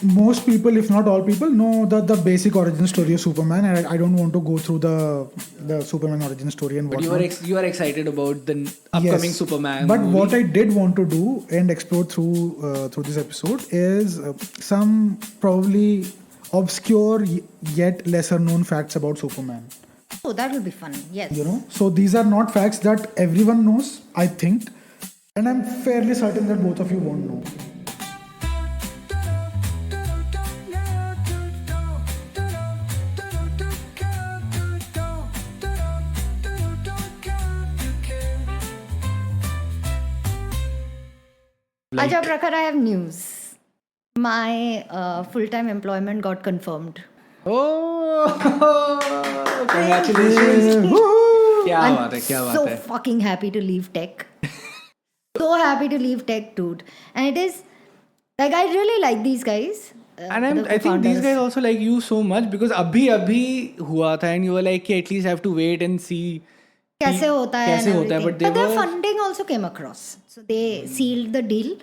most people, if not all people, know the basic origin story of Superman, and I don't want to go through the Superman origin story and But whatnot. you are excited about the upcoming Yes. Superman But movie. what I did want to do and explore through this episode is some probably obscure yet lesser known facts about Superman. Oh, that will be fun. Yes. So these are not facts that everyone knows, I think, and I'm fairly certain that both of you won't know. Aja Prakhar, I have news. My full-time employment got confirmed. Oh, congratulations! क्या बात है, क्या बात So है. fucking happy to leave tech. So happy to leave tech, dude. And it is like I really like these guys. And the I think these founders. guys also like you so much because अभी हुआ था and you were like कि at least have to wait and see कैसे होता है कैसे and होता है, everything. but they But their were funding also came across. So they sealed the deal.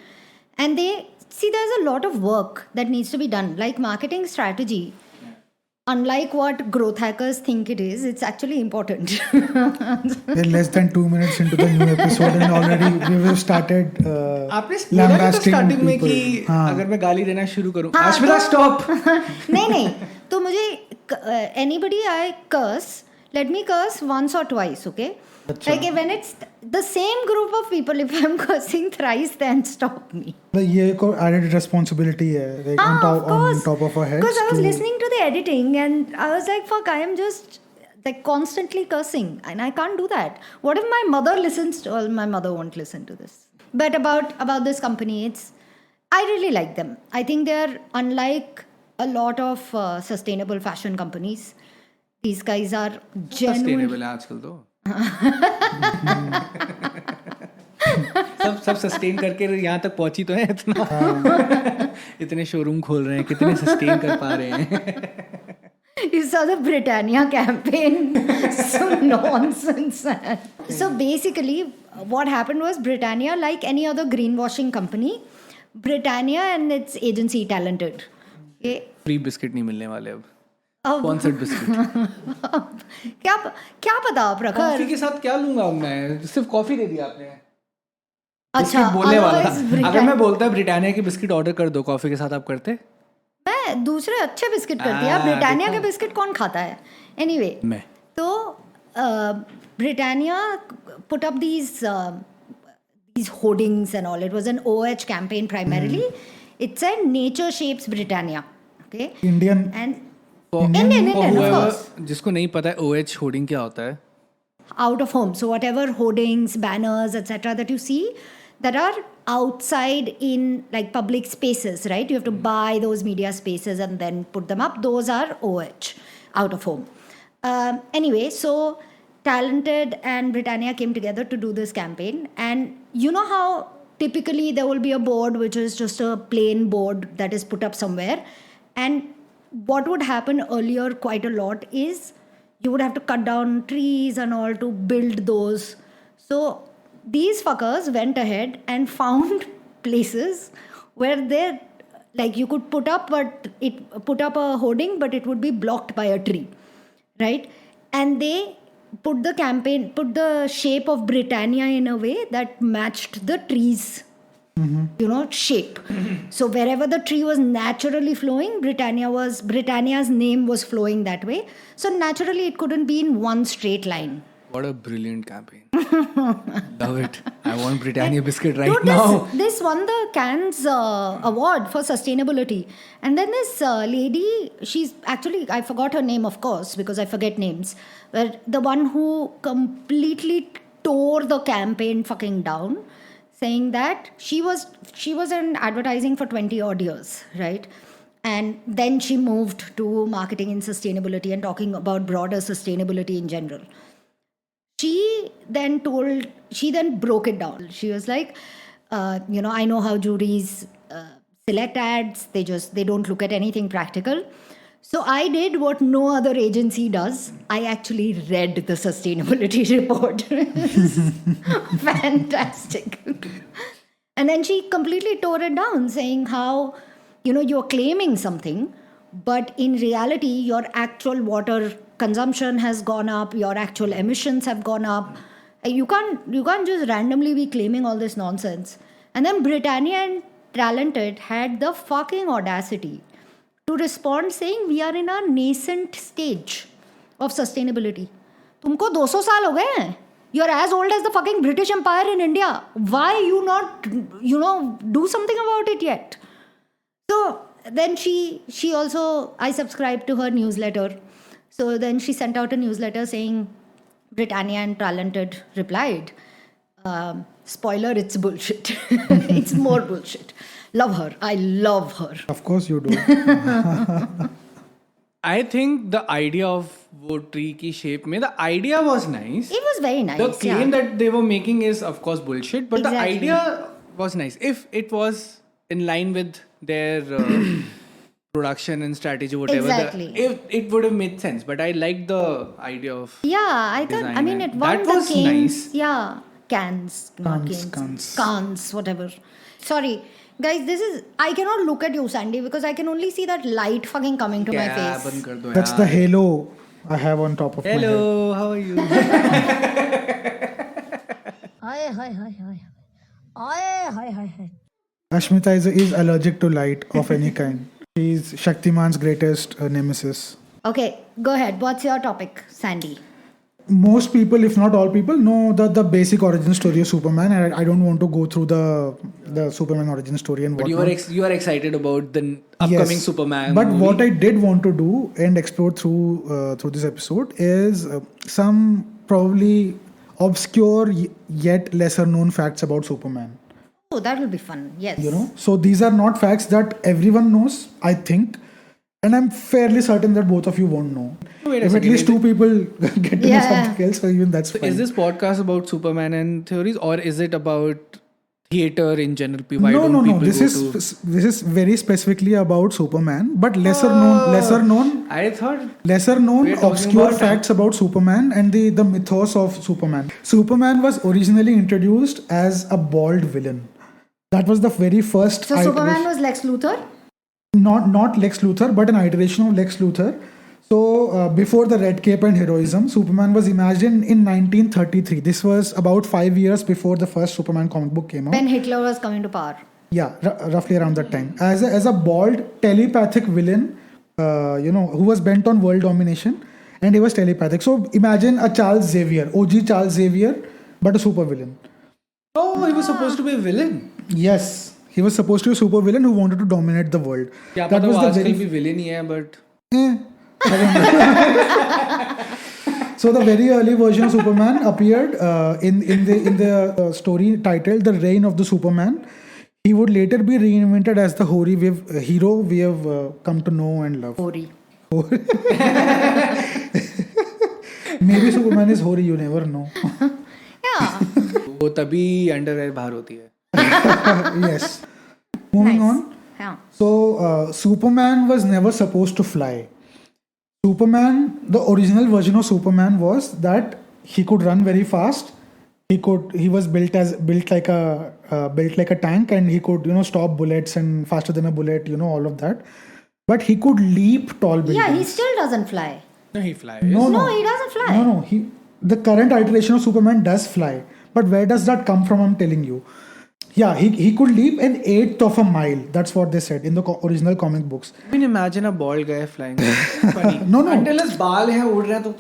And they see there's a lot of work that needs to be done. Like marketing strategy. Unlike what growth hackers think it is, it's actually important. We're less than 2 minutes into the new episode and already we've started आपने बोला था lambasting starting में people. कि हाँ. अगर मैं गाली देना शुरू करूं हाँ, आश्मिता तो- स्टॉप नहीं तो मुझे anybody I curse, let me curse once or twice, okay? अच्छा. Like when it's the same group of people, if I'm cursing thrice, then stop me. ये को added responsibility है, like on top of our heads. Because I was to- listening to the editing and I was like, fuck, I am just like constantly cursing and I can't do that. What if my mother listens to? Well, my mother won't listen to this. But about this company, I really like them. I think they are unlike a lot of sustainable fashion companies. These guys are genuine. Sustainable है आजकल तो सब sustain करके यहाँ तक पहुंची तो है इतना इतने शोरूम खोल रहे हैं कितने सस्टेन कर पा रहे हैं You saw the Britannia campaign. So nonsense. So basically, what happened was Britannia, like any other greenwashing company, Britannia and its agency Talented. Okay. Free biscuit नहीं मिलने वाले अब अब स्पॉन्सर्ड बिस्किट क्या पता प्रखर कॉफी के साथ क्या लूंगा अब मैं सिर्फ कॉफी दे दिया आपने अच्छा बिस्किट बोलने वाला था otherwise अगर मैं बोलता ब्रिटानिया की बिस्किट ऑर्डर कर दो कॉफी के साथ आप करते मैं दूसरे अच्छे बिस्किट करती है ब्रिटानिया के बिस्किट कौन खाता है एनीवे मैं तो Britannia put up these hoardings and all. It was an OH campaign primarily. It said nature shapes Britannia. Okay. Indian And Indian, of course. जिसको नहीं पता है OH होर्डिंग क्या होता है Out of home. So whatever hoardings, banners, etc. that you see that are outside in like public spaces, right? You have to buy those media spaces and then put them up. Those are OH, out of home. Anyway, so Talented and Britannia came together to do this campaign. And you know how typically there will be a board which is just a plain board that is put up somewhere. And what would happen earlier quite a lot is you would have to cut down trees and all to build those. So these fuckers went ahead and found places where they like you could put up a hoarding, but it would be blocked by a tree, right? And they put the shape of Britannia in a way that matched the trees. Shape. So wherever the tree was naturally flowing, Britannia's name was flowing that way. So naturally, it couldn't be in one straight line. What a brilliant campaign. Love it. I want Britannia biscuit right Dude, now. this won the Cannes award for sustainability. And then this lady, she's actually, I forgot her name, of course, because I forget names, but the one who completely tore the campaign fucking down, saying that she was in advertising for 20 odd years, right? And then she moved to marketing and sustainability and talking about broader sustainability in general. She then broke it down. She was like, I know how juries select ads. They don't look at anything practical. So I did what no other agency does. I actually read the sustainability report. Fantastic. And then she completely tore it down, saying how you're claiming something, but in reality, your actual water consumption has gone up, your actual emissions have gone up. You can't just randomly be claiming all this nonsense. And then Britannia and Talented had the fucking audacity to respond saying we are in a nascent stage of sustainability. तुमको 200 साल हो गए हैं. You're as old as the fucking British Empire in India. Why you not, do something about it yet? So then she also, I subscribed to her newsletter. So then she sent out a newsletter saying, Britannia and Talented replied, spoiler, it's bullshit. It's more bullshit. Love her. I love her. Of course you do. I think the idea of वो tree की shape में, the idea was nice. It was very nice. The claim that they were making is of course bullshit, but Exactly. the idea was nice. If it was in line with their production and strategy, whatever, Exactly. if it would have made sense. But I liked the idea of Yeah, I thought, I design mean, and it won that the was Cannes. nice. Yeah, Cannes. Not Cannes, whatever. Sorry. Guys, I cannot look at you, Sandy, because I can only see that light fucking coming to my face. बंद कर दो That's यार. the halo I have on top of my head. Hello, how are you? Hi. Ashmita is allergic to light of any kind. She's Shaktiman's greatest nemesis. Okay, go ahead. What's your topic, Sandy? Most people, if not all people, know the basic origin story of Superman, and I don't want to go through the Superman origin story and But whatnot. you are excited about the upcoming Yes. Superman But movie. what I did want to do and explore through this episode is some probably obscure yet lesser known facts about Superman. Oh, that will be fun. Yes. So these are not facts that everyone knows, I think, and I'm fairly certain that both of you won't know. Wait a If at second, least is two people get to know Yeah. something else, so even that's So fine. is this podcast about Superman and theories, or is it about theater in general? Why No. don't people This go to... this is very specifically about Superman, but lesser known I thought We're talking obscure about- facts about Superman and the mythos of Superman. Superman was originally introduced as a bald villain. That was the very first. So Superman was Lex Luthor? Not Lex Luthor, but an iteration of Lex Luthor. So before the red cape and heroism, Superman was imagined in 1933. This was about 5 years before the first Superman comic book came out. When Hitler was coming to power. Yeah, roughly around that time. As a bald telepathic villain, who was bent on world domination, and he was telepathic. So imagine a Charles Xavier, OG Charles Xavier, but a super villain. Oh, he was supposed to be a villain. Yes, he was supposed to be a super villain who wanted to dominate the world. क्या That पता was वो the आजकल very भी villain ही है, but I don't know. So the very early version of Superman appeared in the story titled "The Reign of the Superman." He would later be reinvented as the hero we have come to know and love. Hori. Maybe Superman is Hori, you never know. Yeah. वो तभी underwear बाहर होती है. Yes. Moving Nice. on. Yeah. So Superman was never supposed to fly. Superman, the original version of Superman was that he could run very fast. He was built like a tank, and he could stop bullets and faster than a bullet, all of that. But he could leap tall buildings. Yeah, he still doesn't fly. No, he flies. No, he doesn't fly. No. The current iteration of Superman does fly. But where does that come from? I'm telling you. Yeah, he could leap an eighth of a mile. That's what they said in the original comic books. I mean, imagine a bald guy flying. Funny. No. Until his बाल हैं उड़ रहे हैं तो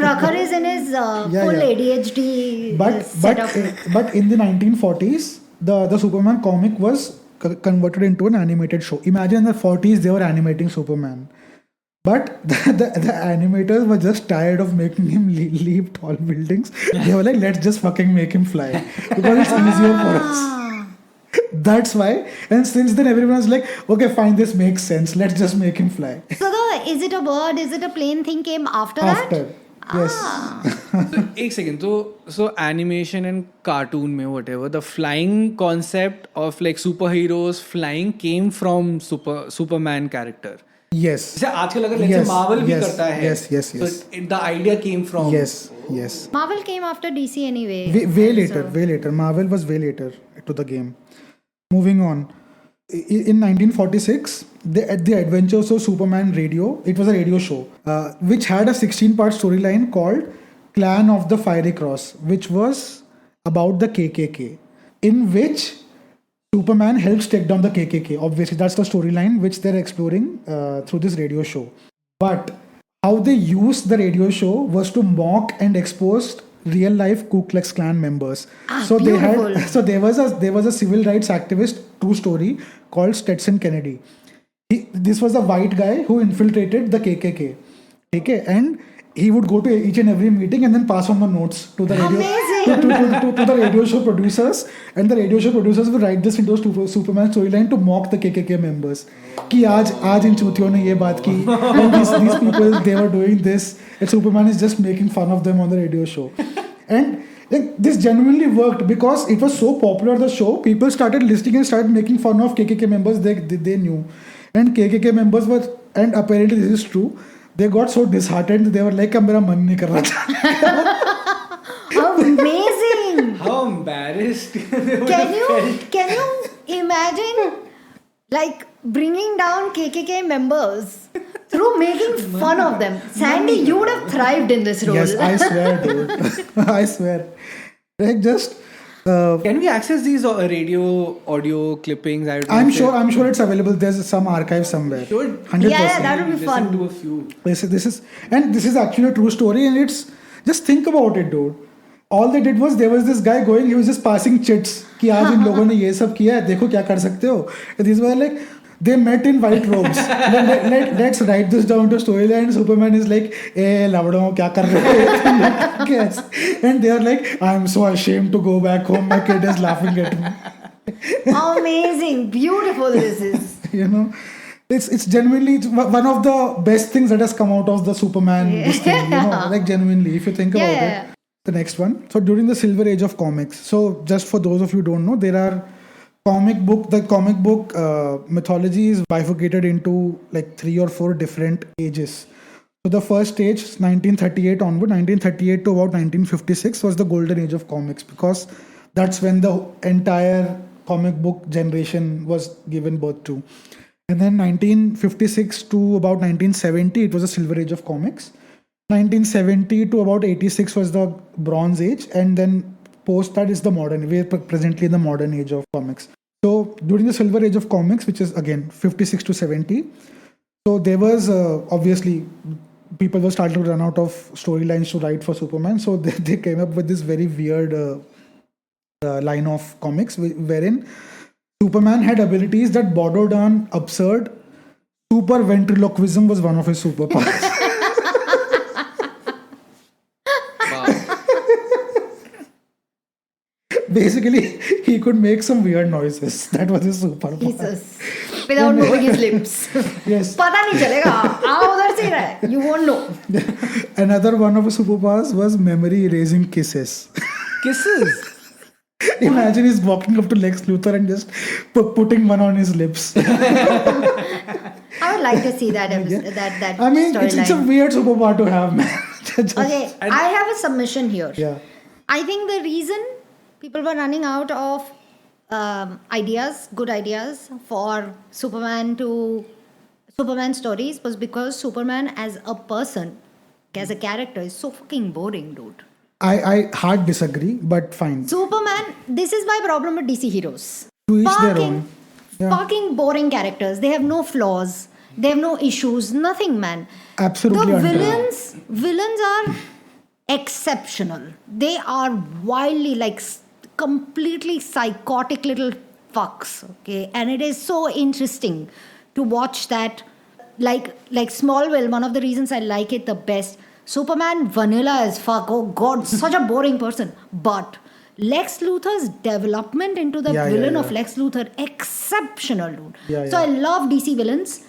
Prakhar is in his full ADHD setup. But in the 1940s, the Superman comic was converted into an animated show. Imagine in the 40s they were animating Superman. But the animators were just tired of making him leap tall buildings. They were like, let's just fucking make him fly. Because it's easier for us. That's why. And since then everyone's like, okay, fine, this makes sense. Let's just make him fly. So is it a bird, is it a plane thing came after After. Yes. एक second. So animation and cartoon में whatever, the flying concept of like superheroes flying came from Superman character. Yes. जैसे आजकल अगर let's say Marvel भी yes, करता है. yes. So the idea came from. Yes. Marvel came after DC anyway. Way later. Marvel was way later to the game. Moving on. In 1946, at the Adventures of Superman Radio, it was a radio show, which had a 16-part storyline called Clan of the Fiery Cross, which was about the KKK, in which Superman helps take down the KKK. Obviously, that's the storyline which they're exploring through this radio show. But how they used the radio show was to mock and expose real life Ku Klux Klan members. So beautiful. there was a civil rights activist, true story, called Stetson Kennedy. This was a white guy who infiltrated the KKK. Okay, and he would go to each and every meeting and then pass on the notes to the radio to the radio show producers, and the radio show producers would write this into a Superman storyline to mock the KKK members. कि आज इन चूतियों ने ये बात की, and these people, they were doing this, and Superman is just making fun of them on the radio show. And this genuinely worked because it was so popular, the show. People started listening and started making fun of KKK members they knew. And KKK members were, and apparently this is true, they got so disheartened, they were like, मेरा मन नहीं कर रहा था. Amazing. How embarrassed they would Can have you felt. imagine like bringing down KKK members through making fun of them? Sandy, you would have thrived in this role. Yes, I swear, dude. I swear. Like just. Can we access these radio audio clippings? I'm sure it's available. There's some archive somewhere. Should. 100%. Yeah, that would be fun. Listen to a few. This is actually a true story, and it's just think about it, dude. All they did was there was this guy going, he was just passing chits कि आज इन लोगों ने ये सब किया है, देखो क्या कर सकते हो. And these were like, they met in white robes. Let's write this down to storyline. Superman is like, "Hey, lavdo, kya kar rahe ho?" Yes. And they are like, "I'm so ashamed to go back home. My kid is laughing at me." Amazing, beautiful this is. You know, it's genuinely one of the best things that has come out of the Superman. This thing, you know, like genuinely, if you think about Yeah. it. The next one. So during the Silver Age of comics. So just for those of you who don't know, there are the comic book mythology is bifurcated into like 3 or 4 different ages. So the first stage, 1938 onward, 1938 to about 1956 was the golden age of comics, because that's when the entire comic book generation was given birth to. And then 1956 to about 1970, it was a silver age of comics. 1970 to about 86 was the bronze age, and then post that is the modern. We are presently in the modern age of comics. So during the silver age of comics, which is again 56 to 70, so there was obviously people were starting to run out of storylines to write for Superman. So they came up with this very weird line of comics wherein Superman had abilities that bordered on absurd. Super ventriloquism was one of his superpowers. Basically, he could make some weird noises. That was his superpower. Jesus. Without moving his lips. Yes. पता नहीं चलेगा. उधर से ही रहा है. You won't know. Another one of his superpowers was memory erasing kisses. Kisses? Imagine he's walking up to Lex Luthor and just putting one on his lips. I would like to see that episode, that I mean, it's a storyline. weird superpower to have, man. Okay, I have a submission here. Yeah. I think the reason people were running out of good ideas for Superman stories was because Superman as a person, as a character, is so fucking boring, dude. I hard disagree, but fine. Superman, this is my problem with DC heroes. To each their own. Yeah. Fucking boring characters. They have no flaws. They have no issues. Nothing, man. Absolutely. The villains are exceptional. They are wildly, like, completely psychotic little fucks. Okay, and it is so interesting to watch that. Like Smallville. One of the reasons I like it the best. Superman vanilla as fuck. Oh God, such a boring person. But Lex Luthor's development into the villain of Lex Luthor, exceptional, dude. So I love DC villains.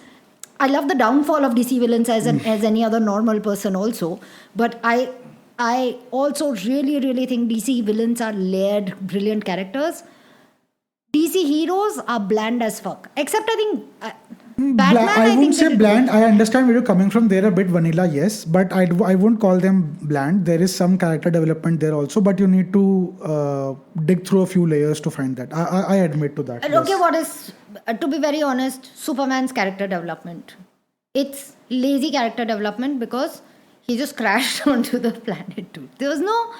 I love the downfall of DC villains as any other normal person also. But I also really think DC villains are layered, brilliant characters. DC heroes are bland as fuck. Except I think Batman. I wouldn't say bland. I understand where you're coming from. They're a bit vanilla, yes, but I wouldn't call them bland. There is some character development there also, but you need to dig through a few layers to find that. I admit to that. Okay, what is to be very honest, Superman's character development. It's lazy character development because he just crashed onto the planet too. There was no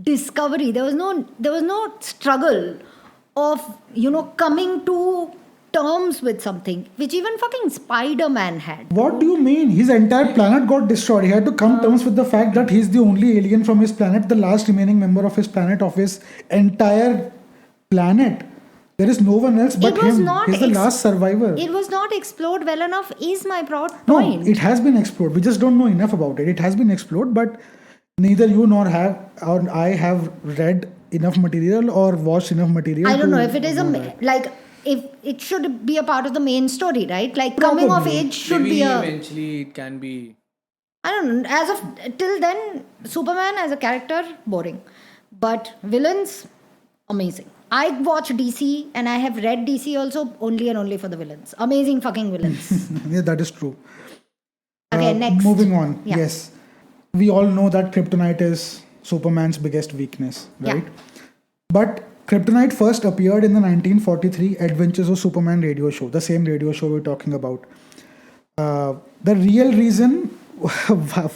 discovery. There was no struggle of coming to terms with something, which even fucking Spider-Man had. What do you mean? His entire planet got destroyed. He had to come terms with the fact that he's the only alien from his planet, the last remaining member of his planet, of his entire planet. There is no one else but him. He's the last survivor. It was not explored well enough, is my point. No, it has been explored. We just don't know enough about it. It has been explored, but neither you nor I have read enough material or watched enough material. I don't know if it is if it should be a part of the main story, right? Like coming of age should Maybe be a. eventually it can be. I don't know. As of till then, Superman as a character boring, but villains amazing. I watch DC and I have read DC also only and only for the villains. Amazing fucking villains. Yeah, that is true. Okay, next. Moving on. Yeah. Yes. We all know that Kryptonite is Superman's biggest weakness, right? Yeah. But Kryptonite first appeared in the 1943 Adventures of Superman radio show, the same radio show we're talking about. The real reason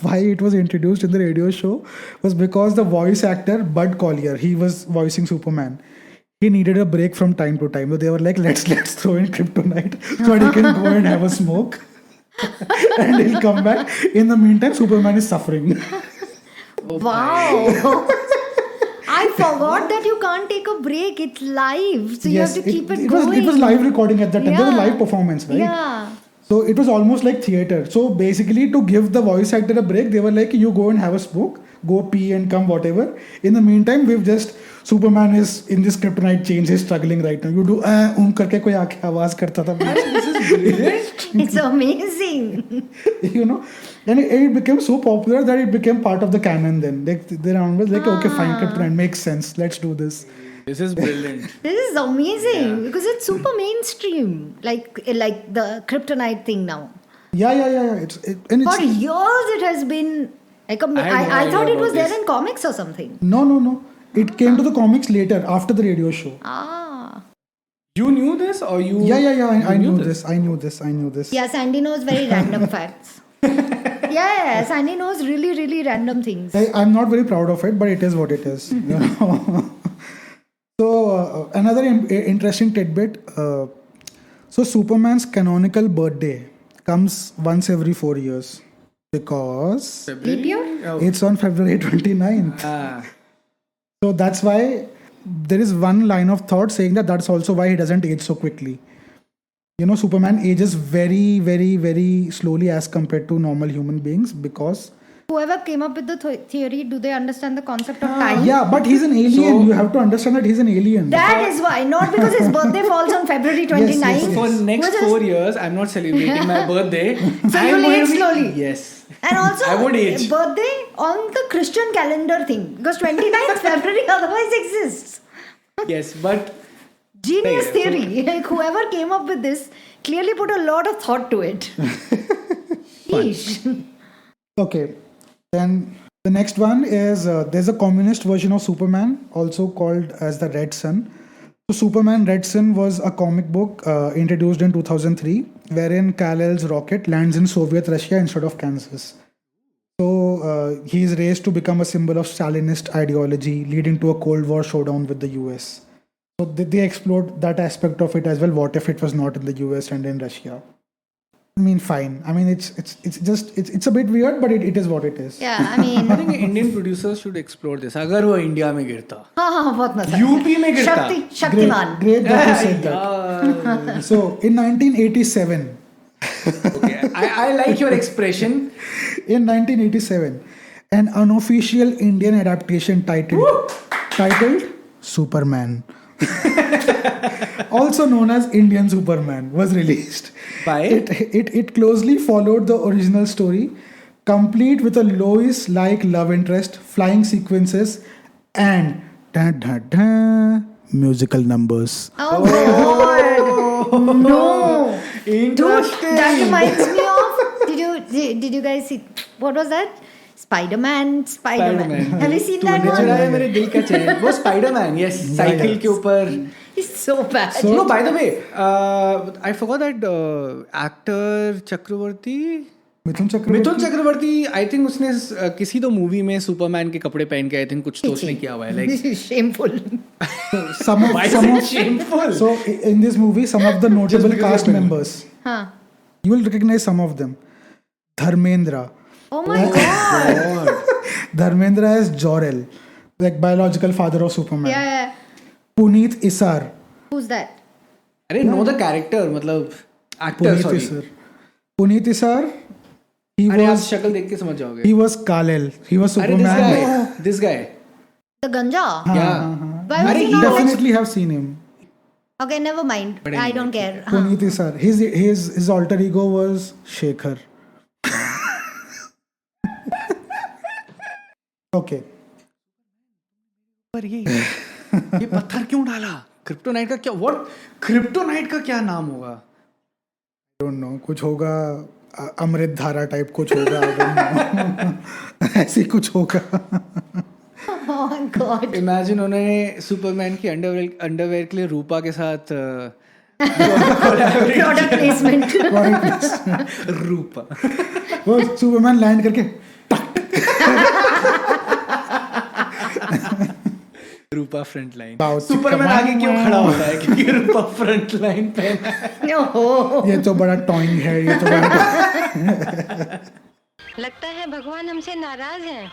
why it was introduced in the radio show was because the voice actor Bud Collyer, he was voicing Superman. He needed a break from time to time. So they were like, let's throw in Kryptonite so that he can go and have a smoke. And he'll come back. In the meantime, Superman is suffering. Wow. I forgot that you can't take a break. It's live. So you have to keep it going. It was live recording at that time. It was a live performance, right? Yeah. So it was almost like theater. So basically, to give the voice actor a break, they were like, you go and have a smoke, go pee and come, whatever. In the meantime, Superman is in this Kryptonite chains, he's struggling right now. You do karke koi aake awaaz karta tha. This is brilliant. It's amazing. And it became so popular that it became part of the canon then. They're was like, okay, fine, Kryptonite makes sense. Let's do this. This is brilliant. This is amazing because it's super mainstream, like the Kryptonite thing now. Yeah. For years it has been like I thought it was there in comics or something. No. It came to the comics later, after the radio show. You knew this or you? Yeah. I knew this. I knew this. Yeah, Sandy knows very random facts. Yeah, Sandy knows really, really random things. I'm not very proud of it, but it is what it is. So another interesting tidbit. So Superman's canonical birthday comes once every 4 years because Leap year? It's on February 29th. So that's why there is one line of thought saying that's also why he doesn't age so quickly. Superman ages very, very, very slowly as compared to normal human beings because... Whoever came up with the theory, do they understand the concept of time? Yeah, but he's an alien. So, you have to understand that he's an alien. That is why. Not because his birthday falls on February 29th. Yes. For next 4 years, I'm not celebrating my birthday. So you'll age slowly. Yes. And also, I would age. Birthday on the Christian calendar thing. Because 29th February otherwise exists. Yes, but... Genius theory. Like whoever came up with this clearly put a lot of thought to it. Sheesh. Okay. Then the next one is there's a communist version of Superman, also called as the Red Sun. So Superman Red Sun was a comic book introduced in 2003, wherein Kal-El's rocket lands in Soviet Russia instead of Kansas. So he is raised to become a symbol of Stalinist ideology, leading to a Cold War showdown with the US. So they explored that aspect of it as well. What if it was not in the US and in Russia? I mean, fine. I mean, it's a bit weird, but it is what it is. Yeah, I mean... I think Indian producers should explore this. अगर वो India में गिरता, बहुत मजा. UP में गिरता. Shaktimaan. Great that you said that. So, in 1987... Okay, I like your expression. In 1987, an unofficial Indian adaptation titled Superman, also known as Indian Superman, was released. By? It closely followed the original story, complete with a Lois-like love interest, flying sequences, and musical numbers. Oh God! No! Dude, Interesting. that reminds me of... Did you guys see... What was that? Spider-Man. Spider-Man. Have you seen that तूने one? चुराया मेरे दिल का चैन. वो Spider-Man, yes. Cycle के ऊपर. It's so bad. No, by the way, I forgot that actor Chakravarti. Mithun Chakraborty I think उसने किसी तो मूवी में सुपरमैन के कपड़े पहन के आई थिंक कुछ तो उसने किया हुआ है This is shameful. shameful. So in this movie, some of the notable because cast you're members, Huh. you will recognize some of them. Dharmendra. Oh my god. Dharmendra is Jor-El, like biological father of Superman. Yeah. Puneet Isar. Who's that? I didn't know the character, मतलब actor, Puneet sorry. Isar. Puneet Isar. अरे आप शक्ल देख के समझ जाओगे. He was Kal-El. He was अरे Superman. this guy. The ganja? Yeah. Why was I he not definitely have seen him. Okay, never mind. I don't care. Puneet Isar. His alter ego was Shekhar. Okay. पर ये पत्थर क्यों डाला? Kryptonite का क्या? What? Kryptonite का क्या नाम होगा? Don't know. कुछ होगा अमृत धारा टाइप कुछ होगा. I don't know. ऐसे कुछ होगा. Oh my god. Imagine उन्होंने सुपरमैन की अंडरवेयर के लिए रूपा के साथ Product placement. रूपा. वो सुपरमैन लैंड करके रूपा फ्रंट लाइन. Wow, सुपरमैन आगे क्यों खड़ा होता है? क्योंकि रूपा फ्रंट लाइन पे है. No. ये तो बड़ा टॉइंग है. ये तो बड़ा लगता है भगवान हमसे नाराज हैं।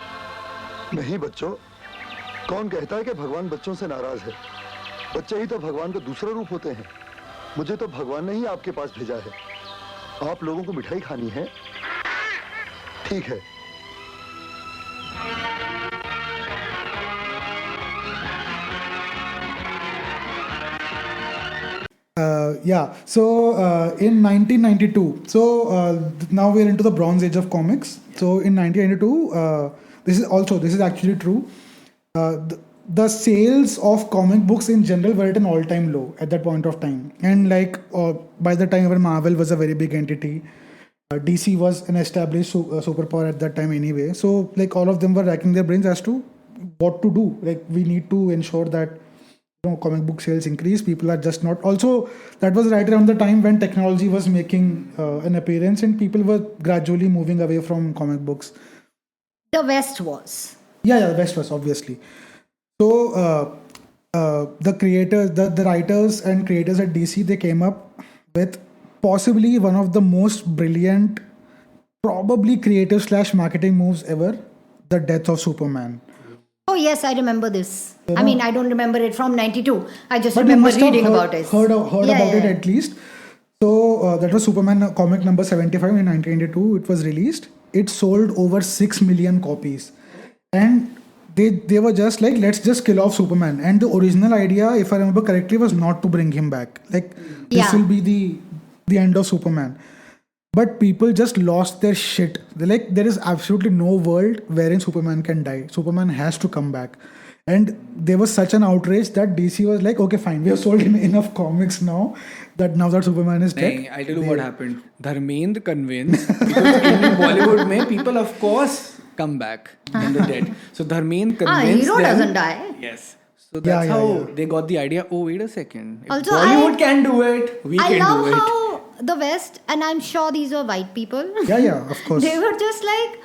नहीं बच्चों, कौन कहता है कि भगवान बच्चों से नाराज है? बच्चे ही तो भगवान का दूसरा रूप होते हैं. मुझे तो भगवान ने ही आपके पास भेजा है. आप लोगों को मिठाई खानी है? ठीक है. Yeah, so in 1992, so now we're into the Bronze Age of comics. So in 1992, this is actually true. The sales of comic books in general were at an all-time low at that point of time, and like by the time when Marvel was a very big entity, DC was an established superpower at that time anyway. So like all of them were racking their brains as to what to do. Like we need to ensure that comic book sales increase. People are just not. Also, that was right around the time when technology was making an appearance, and people were gradually moving away from comic books. The West was. Yeah, the West was obviously. So the creators, the writers and creators at DC, they came up with possibly one of the most brilliant, probably creative / marketing moves ever: the death of Superman. Oh yes, I remember this. I mean, I don't remember it from 92. I just But you remember must have reading about it. heard about it at least. So that was Superman comic number 75 in 1992. It was released. It sold over 6 million copies, and they were just like, let's just kill off Superman. And the original idea, if I remember correctly, was not to bring him back. Like this will be the end of Superman. But people just lost their shit. They're like, there is absolutely no world wherein Superman can die. Superman has to come back. And there was such an outrage that DC was like, okay, fine, we have sold enough comics now that Superman is dead. I'll tell you what happened. Dharmendra convinced, because in Bollywood mein, people of course come back when they're dead. So Dharmendra convinced hero them. doesn't die. Yes. So that's how yeah. they got the idea. Oh, wait a second. If Also, Bollywood can do it, we I can love do it. how the West, and I'm sure these were white people. Yeah, of course. They were just like,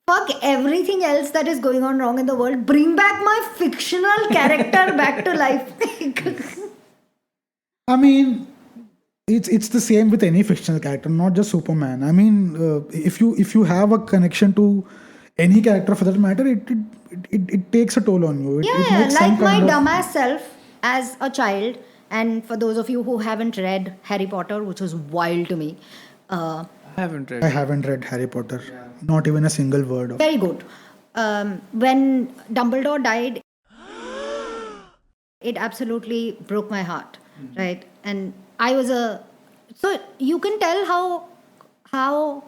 fuck everything else that is going on wrong in the world. Bring back my fictional character back to life. I mean, it's the same with any fictional character, not just Superman. I mean, if you have a connection to any character for that matter, it takes a toll on you. It makes some like my kind of- dumbass self as a child. And for those of you who haven't read Harry Potter, which was wild to me, I haven't read. I haven't read Harry Potter. Not even a single word of. very good. When Dumbledore died, it absolutely broke my heart, right? And I was so you can tell how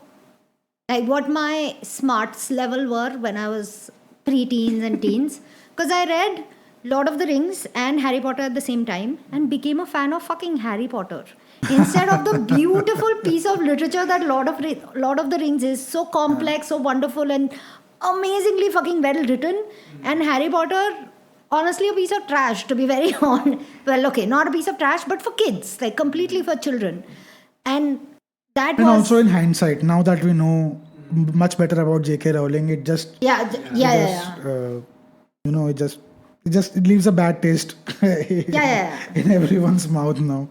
like what my smarts level were when I was pre-teens and teens, because I read Lord of the Rings and Harry Potter at the same time and became a fan of fucking Harry Potter instead of the beautiful piece of literature that Lord of the Rings is. So complex, so wonderful, and amazingly fucking well written. And Harry Potter, honestly, a piece of trash, to be very honest. Well, okay, not a piece of trash, but for kids, like completely for children. And that And was also in hindsight, now that we know much better about J.K. Rowling, it just yeah. it leaves a bad taste in everyone's mouth now.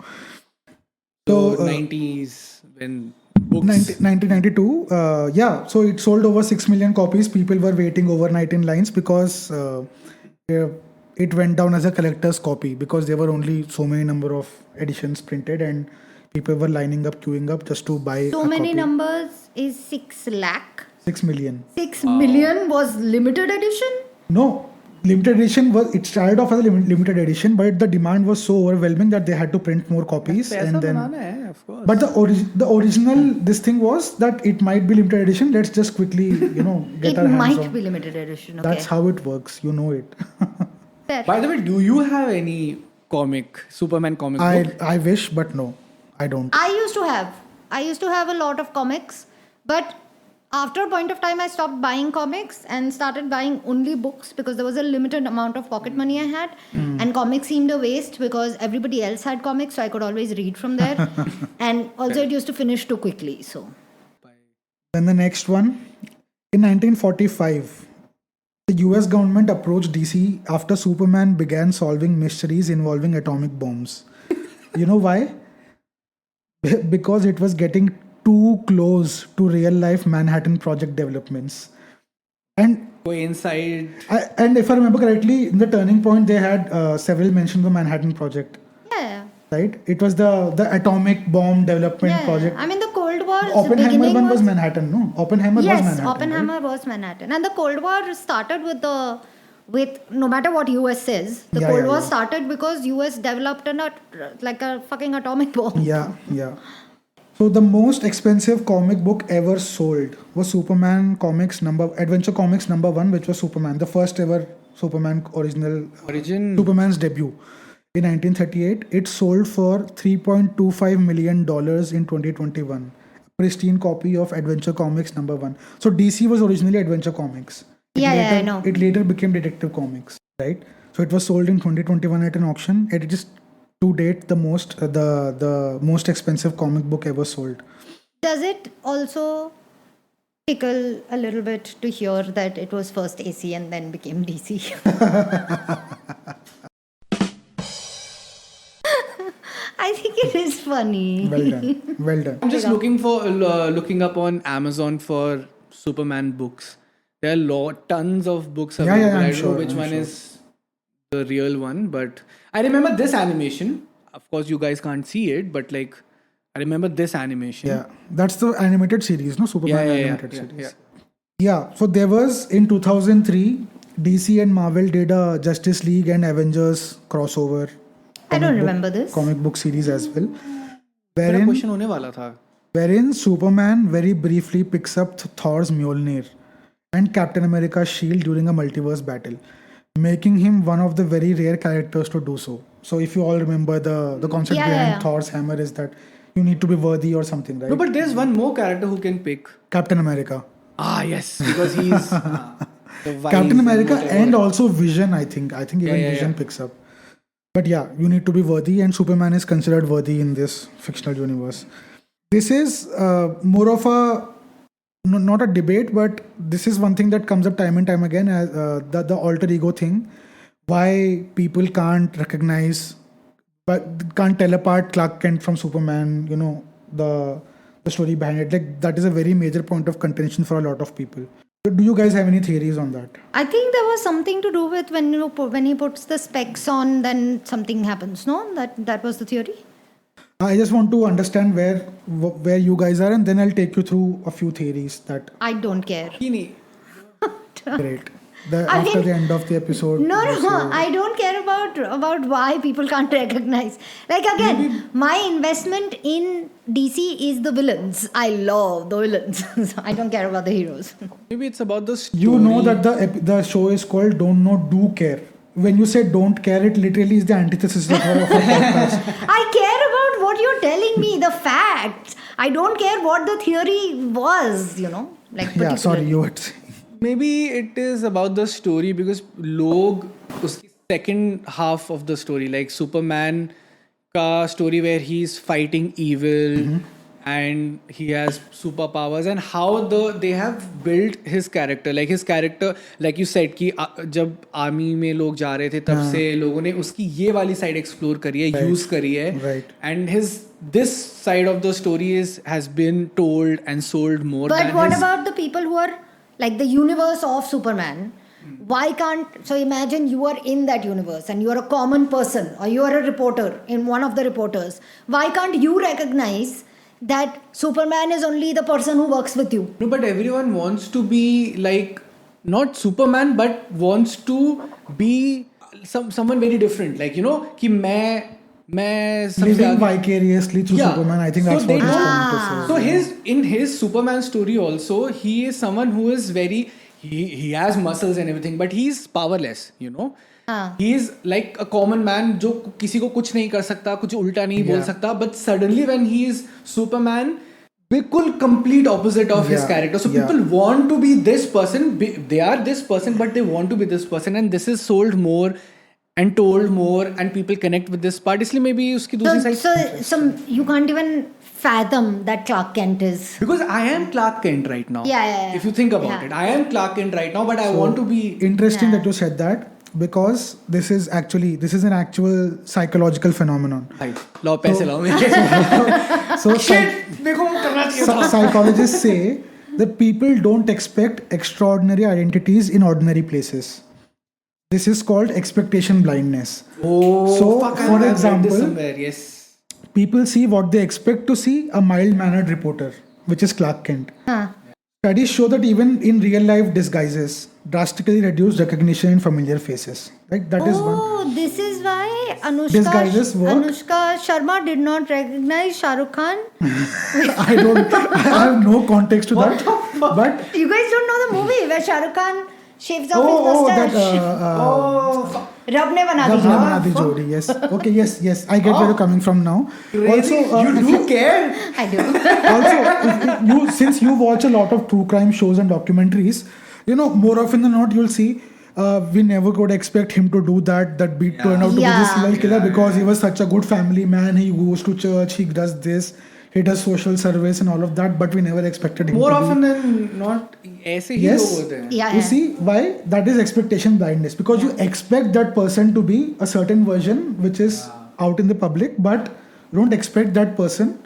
So So 90s when books. 1992, so it sold over 6 million copies. People were waiting overnight in lines because it went down as a collector's copy because there were only so many number of editions printed and people were lining up, queuing up just to buy So a many copy. numbers is 6 lakh. 6 million. 6 million was limited edition. No, limited edition it started off as a limited edition, but the demand was so overwhelming that they had to print more copies. Paisa And then, banana hai, of course. but the original this thing was that it might be limited edition. Let's just quickly get It our hands might on. be limited edition. Okay. That's how it works. You know it. Fair. By the way, do you have any Superman comic book? I wish, but no, I don't. I used to have a lot of comics, but after a point of time I stopped buying comics and started buying only books because there was a limited amount of pocket money I had, and comics seemed a waste because everybody else had comics, so I could always read from there. And also it used to finish too quickly, so Then the next one, in 1945, the US government approached DC after Superman began solving mysteries involving atomic bombs. You know why? Because it was getting too close to real life Manhattan Project developments. And Go inside. and if I remember correctly, in the turning point, they had several mentions of Manhattan Project, yeah. right? It was the atomic bomb development Yeah, project. I mean the Cold War. the Oppenheimer beginning one was Manhattan, no? Oppenheimer was Yes, Manhattan. Oppenheimer right? was Manhattan, and the Cold War started with no matter what US says, the Yeah, Cold yeah, War yeah. started because US developed like a fucking atomic bomb. Yeah. So the most expensive comic book ever sold was Adventure Comics number 1, which was Superman, the first ever Superman Origin. Superman's debut. In 1938, it sold for $3.25 million in 2021. Pristine copy of Adventure Comics number 1. So DC was originally Adventure Comics. I know. It later became Detective Comics, right? So it was sold in 2021 at an auction. It is to date the most expensive comic book ever sold. Does it also tickle a little bit to hear that it was first AC and then became DC? I think it is funny. Well done. I'm just looking up on Amazon for Superman books. There are tons of books Yeah, available. I'm I don't sure, know which I'm one sure. is the real one, but I remember this animation. Of course, you guys can't see it, but like I remember this animation. Yeah, that's the animated series, no? Superman animated yeah. series. Yeah, so there was in 2003, DC and Marvel did a Justice League and Avengers crossover. I don't remember this. Comic book series as well. मेरा question होने वाला था. Wherein Superman very briefly picks up Thor's Mjolnir and Captain America's shield during a multiverse battle, making him one of the very rare characters to do so. So if you all remember the concept behind Thor's hammer is that you need to be worthy or something, right? No, but there's one more character who can pick. Captain America. Ah, yes, because he's the wise Captain America whatever. and also Vision, I think. I think even Vision picks up. But yeah, you need to be worthy, and Superman is considered worthy in this fictional universe. This is more of not a debate, but this is one thing that comes up time and time again as the alter ego thing. Why people can't recognize, but can't tell apart Clark Kent from Superman, the story behind it. Like that is a very major point of contention for a lot of people. Do you guys have any theories on that? I think there was something to do with when he puts the specs on, then something happens. No, that was the theory. I just want to understand where you guys are, and then I'll take you through a few theories that I don't care. Heaney. great. After the end of the episode. No, we'll say- I don't care about why people can't recognize. Like again, my investment in DC is the villains. I love the villains. So I don't care about the heroes. Maybe it's about the story. You know that the show is called Don't Know, Do Care. When you say don't care, it literally is the antithesis of a podcast. I care about what you're telling me, the facts. I don't care what the theory was, like Yeah, sorry, particularly. you were saying. Maybe it is about the story because log uski second half of the story, like Superman ka story where he's fighting evil and he has superpowers, and how they have built his character, like you said कि जब army में लोग जा रहे थे तब से लोगों ने उसकी ये वाली साइड एक्सप्लोर करी है, यूज करी है, and this side of the story has been told and sold more. But what about the people who are like the universe of Superman? Why can't, so imagine you are in that universe and you are a common person or you are a reporter in one of the reporters. Why can't you recognize that Superman is only the person who works with you? No, but everyone wants to be like not Superman, but wants to be someone very different. Like, you know, कि मैं living vicariously through Superman. I think that's what he's trying to say. So in his Superman story also, he is someone who is very, he has muscles and everything, but he's powerless, you know. He is like a common man जो किसी को कुछ नहीं कर सकता, कुछ उल्टा नहीं बोल सकता, but suddenly when he is Superman, बिल्कुल complete opposite of his character. So people want to be this person, they are this person, but they want to be this person, and this is sold more and told more, and people connect with this part. इसलिए maybe उसकी दूसरी side. So you can't even fathom that Clark Kent is. Because I am Clark Kent right now. Yeah. If you think about it, I am Clark Kent right now, but I want to be. Interesting that you said that, because this is an actual psychological phenomenon. लाओ पैसे लाओ मेरे. So मेरे को वो करना चाहिए था. psychologists say that people don't expect extraordinary identities in ordinary places. This is called expectation blindness. Oh, so, fuck, for I've read example, this somewhere, yes. People see what they expect to see, a mild-mannered reporter, which is Clark Kent. Studies show that even in real-life disguises drastically reduce recognition in familiar faces. Like that is one. Oh, this is why Disguises work. Anushka Sharma did not recognize Shah Rukh Khan. I have no context to that. But You guys don't know the movie where Shah Rukh Khan shaves off his mustache. Rab ne bana di jodi. Yes. Okay. Yes. I get where you're coming from now. Also, You do care? I do. Also, since you watch a lot of true crime shows and documentaries, you know, more often than not, you'll see we never could expect him to do that beat turned out to be this serial killer because he was such a good family man. He goes to church, he does this, he does social service and all of that, but we never expected him More to often be. than not, ऐसे ही Yes. लोग होते हैं. Yeah. You see why? That is expectation blindness, because you expect that person to be a certain version which is out in the public, but you don't expect that person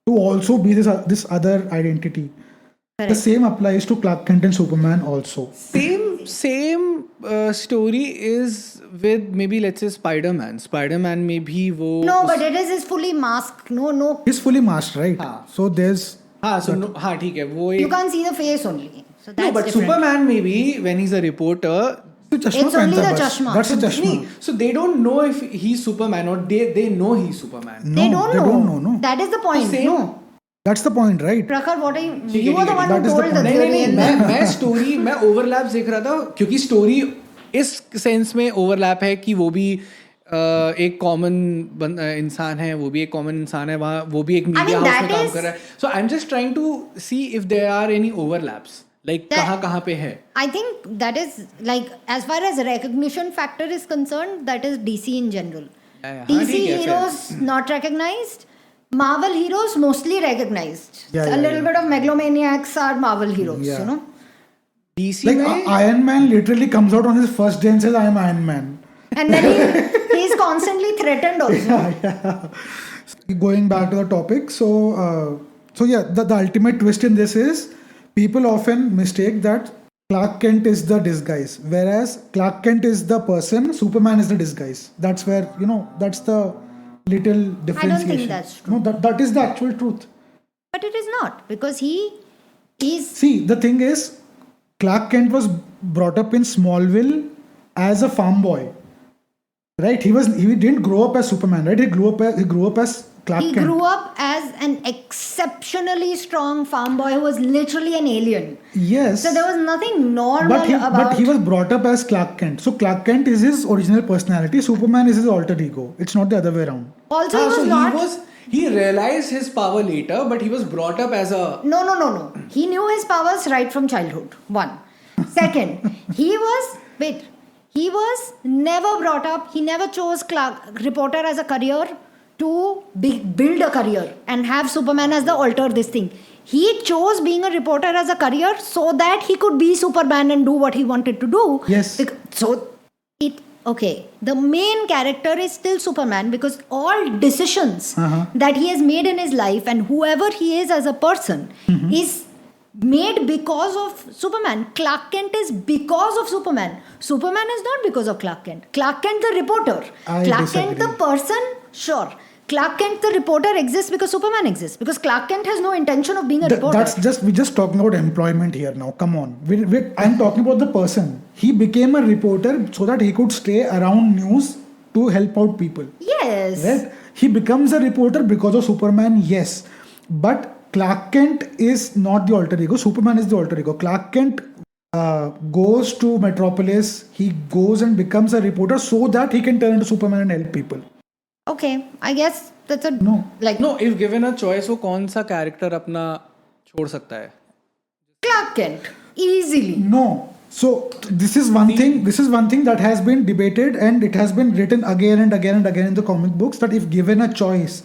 to also be this other identity. Correct. The same applies to Clark Kent and Superman also. Same story is with maybe let's say Spider-Man. Spider-Man में भी वो. No, but it is fully masked. No. He's fully masked, right? So there's. हाँ ठीक है वो एक. You can't see the face only. So that's No, but different. Superman maybe when he's a reporter. It's only the chashma. That's a chashma. नहीं, so they don't know if he's Superman or they know he's Superman. No, They don't know. No. That is the point. same. No. That's the point, right? Prakhar, what are you? ठीक You है, are the one that who is the told the point. theory. नहीं मैं overlaps देख रहा था क्योंकि story इस sense में overlap है कि वो भी एक कॉमन इंसान है, वो भी एक कॉमन इंसान है, वहाँ वो भी एक मीडिया हाउस में काम कर रहा है. So I'm just trying to see if there are any overlaps. Like कहाँ पे है. I think that is like as far as recognition factor is concerned, that is DC in general. हाँ, DC ठीक है, heroes not recognized. Marvel heroes mostly recognized. Yeah, A little bit of megalomaniacs are Marvel heroes, Yeah. you know. DC Like में Iron Man literally comes out on his first day and says, "I am Iron Man." And then he is constantly threatened also. Going back to the topic, so the ultimate twist in this is people often mistake that Clark Kent is the disguise, whereas Clark Kent is the person, Superman is the disguise. That's where that's the little differentiation. that's true. No, that is the actual truth. But it is not, because he is. See, the thing is, Clark Kent was brought up in Smallville as a farm boy, right? He didn't grow up as Superman, right? He grew up as Clark He Kent. grew up as an exceptionally strong farm boy who was literally an alien. Yes. So there was nothing normal about. But he was brought up as Clark Kent. So Clark Kent is his original personality. Superman is his alter ego. It's not the other way around. Also, he was not. He realized his power later, but he was brought up as a. No. He knew his powers right from childhood. One. Second, he was never brought up, he never chose reporter as a career to build a career and have Superman as the alter this thing. He chose being a reporter as a career so that he could be Superman and do what he wanted to do. Yes. The main character is still Superman because all decisions that he has made in his life and whoever he is as a person is made because of Superman. Clark Kent is because of Superman. Superman is not because of Clark Kent. Clark Kent the reporter. Clark Kent the person, sure. Clark Kent the reporter exists because Superman exists. Because Clark Kent has no intention of being a reporter. We're just talking about employment here now. Come on. I'm talking about the person. He became a reporter so that he could stay around news to help out people. Yes. Right? He becomes a reporter because of Superman, yes. But Clark Kent is not the alter ego. Superman is the alter ego. Clark Kent goes to Metropolis. He goes and becomes a reporter so that he can turn into Superman and help people. Okay, I guess that's a No. No, if given a choice, वो कौन सा character अपना छोड़ सकता है? Clark Kent, easily. No. So this is one thing. This is one thing that has been debated and it has been written again and again and again in the comic books that if given a choice,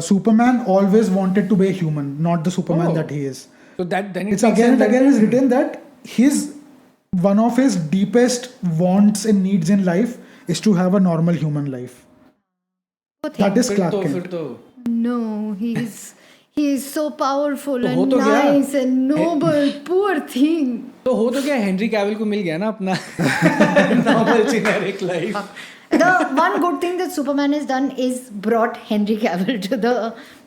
Superman always wanted to be a human, not the Superman that he is. So then It's again and again is written that one of his deepest wants and needs in life is to have a normal human life. That is Clark Kent. No, he is so powerful तो हो and तो गया। nice and noble. Poor thing. तो हो तो क्या Henry Cavill को मिल गया ना अपना normal generic life. The one good thing that Superman has done is brought Henry Cavill to the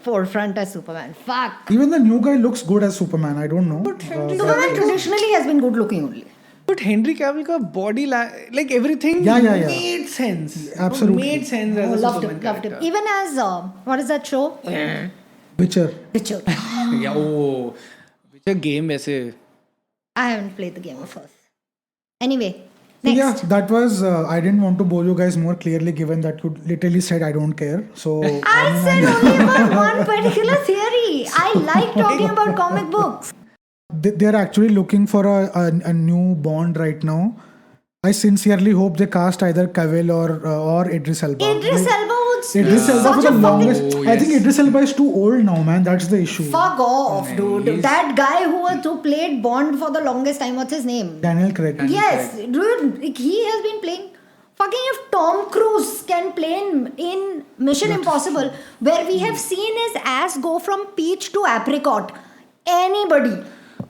forefront as Superman. Fuck. Even the new guy looks good as Superman. I don't know. Superman traditionally has been good looking only. But Henry Cavill ka body like everything made sense. Absolutely. Made sense as a Loved Superman him, loved him. character. Even as what is that show? Witcher. Witcher. Yeah, oh, Witcher game वैसे. I haven't played the game of course. Anyway, So next. yeah, that was. I didn't want to bore you guys more clearly, given that you literally said I don't care. So I said only about one particular theory. I like talking about comic books. they're actually looking for a new Bond right now. I sincerely hope they cast either Cavill or Idris Elba. Idris Elba would Idris Elba such for the a longest. Oh, I think yes. Idris Elba is too old now, man. That's the issue. fuck off, dude. he's- That guy who played Bond for the longest time, what's his name? Daniel Craig. Yes, dude, he has been playing. Fucking if Tom Cruise can play in Mission Impossible, where we have seen his ass go from peach to apricot,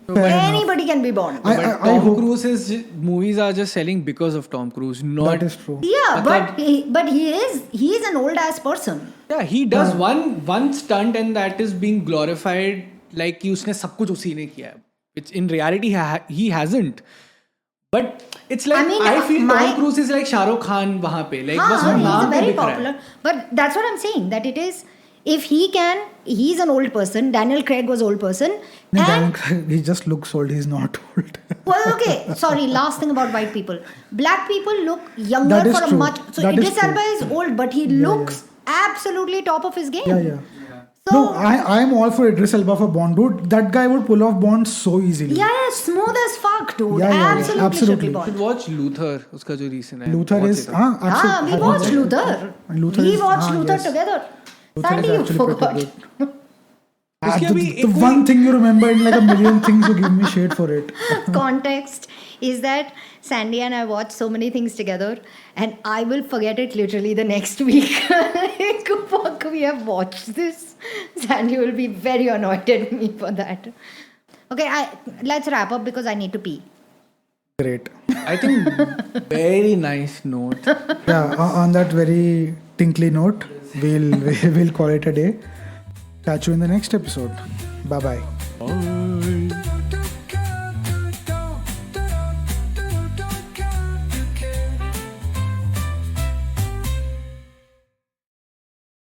anybody can be Bond. But I Tom hope- Cruise's movies are just selling because of Tom Cruise. Not That is true. Yeah, but he is an old ass person. Yeah, he does one stunt and that is being glorified like कि उसने सब कुछ उसी ने किया है. It's in reality he hasn't. But it's like I feel Tom Cruise is like Shah Rukh Khan वहाँ पे. Like बस वो he's नाम a पे very दिख रहा है. popular. But that's what I'm saying. That it is. If he's an old person. Daniel Craig was old person. No, And Daniel Craig, he just looks old. He's not old. well, okay. Sorry. Last thing about white people. Black people look younger That is for true. a much. So That is Idris true. Elba is old, but he looks absolutely top of his game. Yeah. So No, I'm all for Idris Elba for Bond, dude. That guy would pull off Bond so easily. yeah, smooth as fuck, dude. Yeah, Absolutely should be absolutely. You Bond. should watch Luther. उसका जो recent है. Luther Watch is it. absolutely. We watched Luther. Luther we is- watched Luther yes. together. Luther Sandy, is you actually forgot. pretty good. उसके अभी The one thing you remember in like a million things, you give me shade for it. Context is that Sandy and I watch so many things together, and I will forget it literally the next week. Like, fuck, we have watched this. Sandy will be very annoyed at me for that. Okay, let's wrap up because I need to pee. Great. I think very nice note. Yeah, on that very tinkly note, we'll call it a day. Catch you in the next episode. Bye bye.